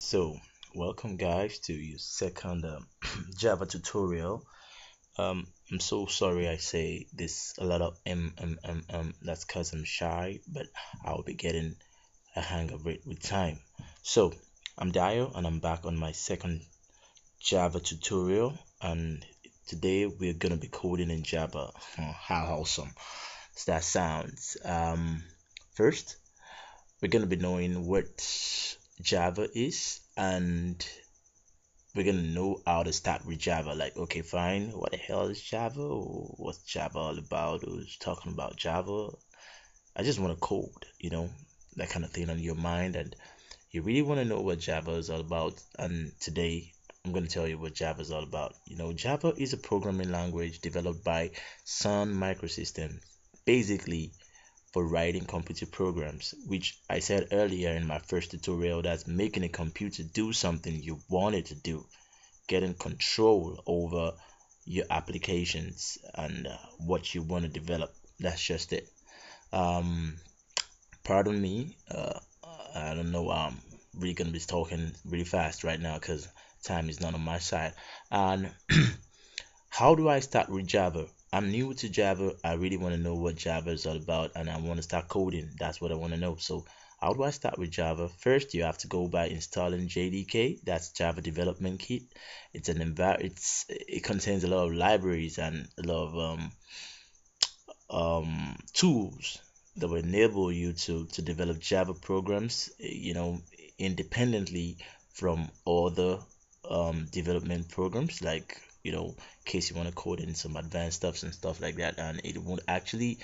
So, welcome guys to your second Java tutorial. I'm so sorry I say this a lot of That's because I'm shy, but I'll be getting a hang of it with time. So, I'm Dio and I'm back on my second Java tutorial, and today we're gonna be coding in Java. Oh, how awesome that sounds. First, we're gonna be knowing what Java is, and we're gonna know how to start with Java. Like, okay, fine, what the hell is Java? Or what's Java all about? Who's talking about Java? I just want to code, that kind of thing on your mind, and you really want to know what Java is all about. And today, I'm going to tell you what Java is all about. Java is a programming language developed by Sun Microsystems, basically for writing computer programs, which I said earlier in my first tutorial, that's making a computer do something you want it to do, getting control over your applications and what you want to develop. That's just it. Um, Pardon me. I don't know. I'm really gonna be talking really fast right now because time is not on my side. And how do I start with Java? I'm new to Java. I really want to know what Java is all about, and I want to start coding. That's what I want to know. So, how do I start with Java? First, you have to go by installing JDK. That's Java Development Kit. It contains a lot of libraries and a lot of tools that will enable you to develop Java programs, independently from other development programs, like, in case you want to code in some advanced stuffs and stuff like that, and it won't actually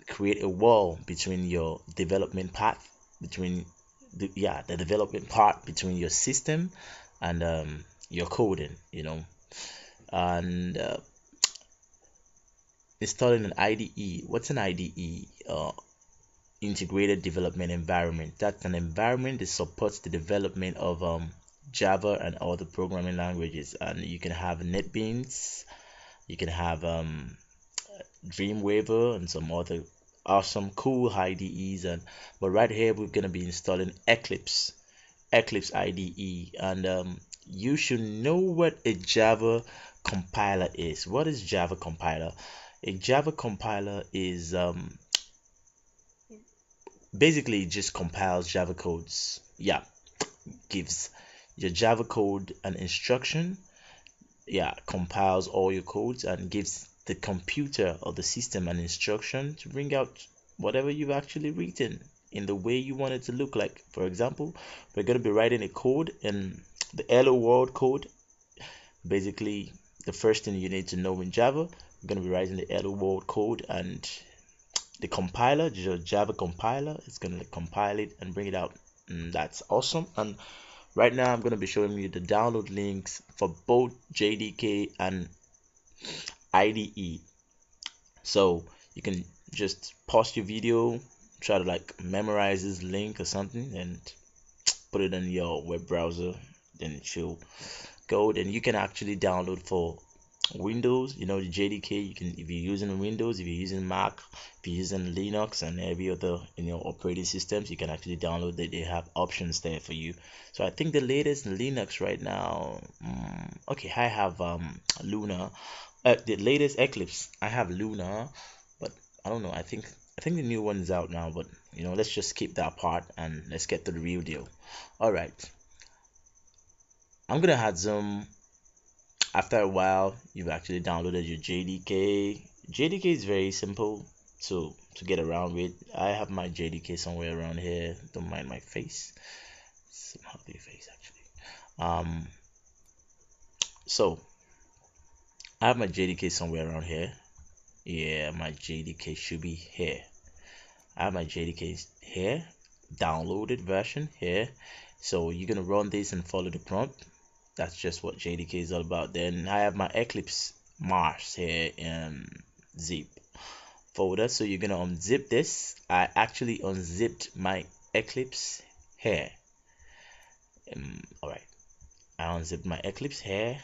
create a wall between your development path, between the development part between your system and your coding, and installing an IDE. What's an IDE? Integrated Development Environment. That's an environment that supports the development of Java and other programming languages. And you can have NetBeans, you can have Dreamweaver, and some other awesome, cool IDEs. But right here, we're gonna be installing Eclipse IDE, and you should know what a Java compiler is. What is Java compiler? A Java compiler is basically it just compiles Java codes. Yeah, gives your Java code an instruction. Yeah, compiles all your codes and gives the computer or the system an instruction to bring out whatever you've actually written in the way you want it to look like. For example, we're going to be writing a code in the hello world code. Basically, the first thing you need to know in Java, we're going to be writing the hello world code, and the compiler, the Java compiler, is going to compile it and bring it out. And that's awesome. And right now, I'm going to be showing you the download links for both JDK and IDE. So you can just pause your video, try to like memorize this link or something, and put it in your web browser. Then it should go. Then you can actually download for Windows, the JDK. You can, if you're using Windows, if you're using Mac, if you're using Linux and every other operating systems, you can actually download it. They have options there for you. So I think the latest Linux right now, okay, I have Luna. The latest Eclipse, I have Luna, but I don't know. I think the new one is out now, but let's just skip that part and let's get to the real deal. All right, I'm gonna add some. After a while, you've actually downloaded your JDK. JDK is very simple to get around with. I have my JDK somewhere around here. Don't mind my face. It's an ugly face actually. So I have my JDK somewhere around here. Yeah, my JDK should be here. I have my JDK here, downloaded version here. So you're gonna run this and follow the prompt. That's just what JDK is all about. Then I have my Eclipse Mars here in zip folder. So you're gonna unzip this. I actually unzipped my Eclipse here. All right, I unzipped my Eclipse here.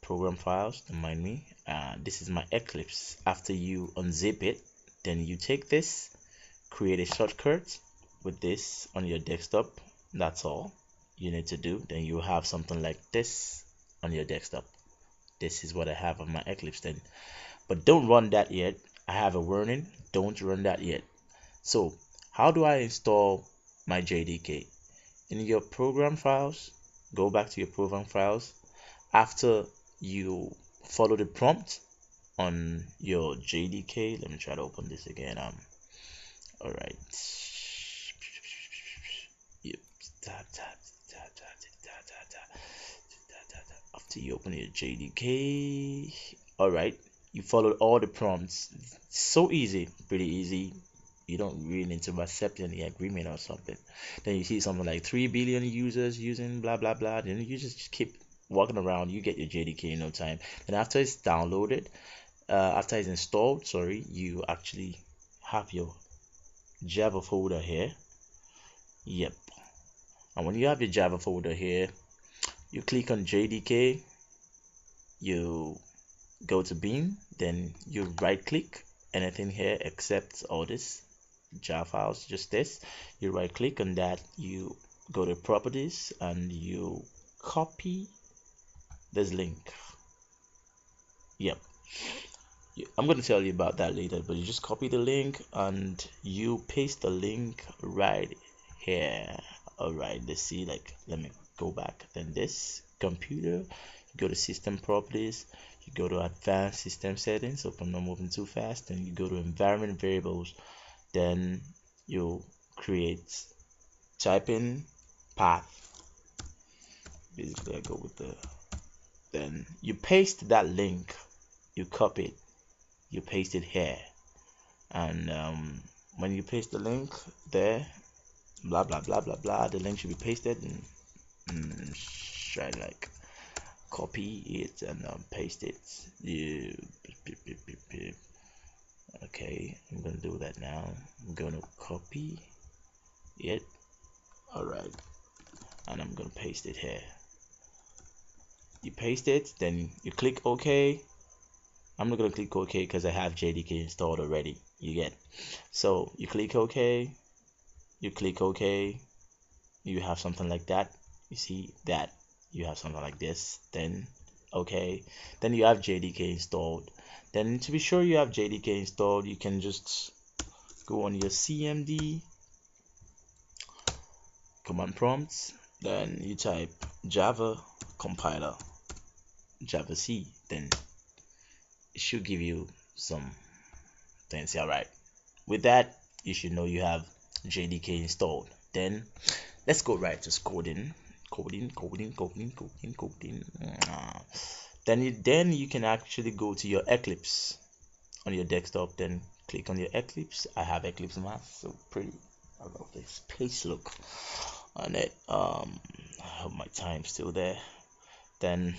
Program files, don't mind me. This is my Eclipse. After you unzip it, then you take this, create a shortcut, with this on your desktop. That's all you need to do. Then you have something like this on your desktop. This is what I have on my Eclipse then. But don't run that yet. I have a warning. Don't run that yet. So how do I install my JDK? In your program files, go back to your program files. After you follow the prompt on your JDK, let me try to open this again. All right. Yep. After you open your JDK, all right, you followed all the prompts. So easy, pretty easy. You don't really need to accept any agreement or something. Then you see something like 3 billion users using blah blah blah. Then you just keep walking around. You get your JDK in no time. And after it's downloaded, after it's installed, sorry, you actually have your Java folder here. Yep. And when you have your Java folder here, you click on JDK, you go to Beam, then you right click anything here except all this Java files, just this. You right click on that, you go to properties and you copy this link. Yep. I'm going to tell you about that later, but you just copy the link and you paste the link right here. All right, let's see, like, let me go back. Then this computer, you go to system properties, you go to advanced system settings. So if I'm not moving too fast, then you go to environment variables, then you type in path. Basically I go with the, then you paste that link, you copy it, you paste it here, and when you paste the link there, blah blah blah blah blah, the link should be pasted, and try like copy it and paste it. You okay, I'm gonna do that now. I'm gonna copy it, all right, and I'm gonna paste it here. You paste it, then you click OK. I'm not gonna click OK because I have JDK installed already. You get, so you click OK, you click OK, you have something like that. You see that you have something like this, then okay, then you have JDK installed. Then to be sure you have JDK installed, you can just go on your CMD command prompts, then you type Java compiler Java C, then it should give you some things. All right, with that you should know you have JDK installed. Then let's go right to coding. Then you can actually go to your Eclipse on your desktop, then click on your Eclipse. I have Eclipse Math, so pretty. I love this space look on it. I hope my time's still there. Then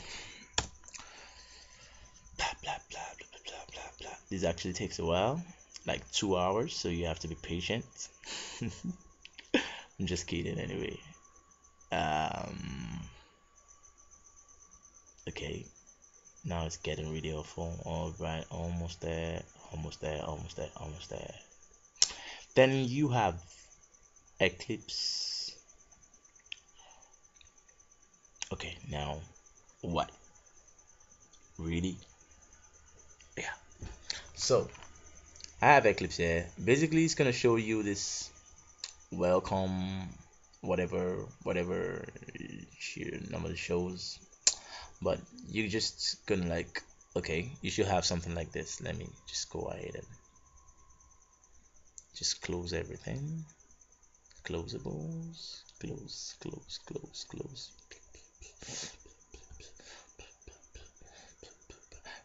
blah blah blah blah blah blah blah. This actually takes a while, like 2 hours, so you have to be patient. I'm just kidding anyway. Okay, now it's getting really awful. All right, almost there, almost there, almost there, almost there. Then you have Eclipse. Okay, now what? Really? Yeah. So I have Eclipse here. Basically, it's gonna show you this welcome, whatever she normally shows, but you just gonna like, okay, you should have something like this. Let me just go ahead and just close everything. Closables, close.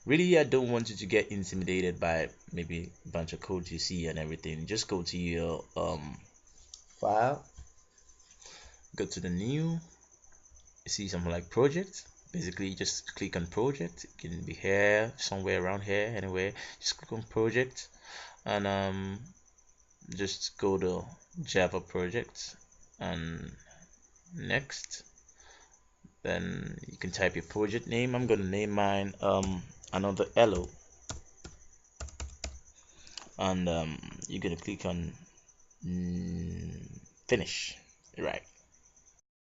Really, I don't want you to get intimidated by maybe a bunch of codes you see and everything. Just go to your file, go to the new, you see something like project. Basically just click on project. It can be here, somewhere around here, anywhere. Just click on project and just go to Java project and next. Then you can type your project name. I'm gonna name mine another hello, and you're gonna click on finish. Right.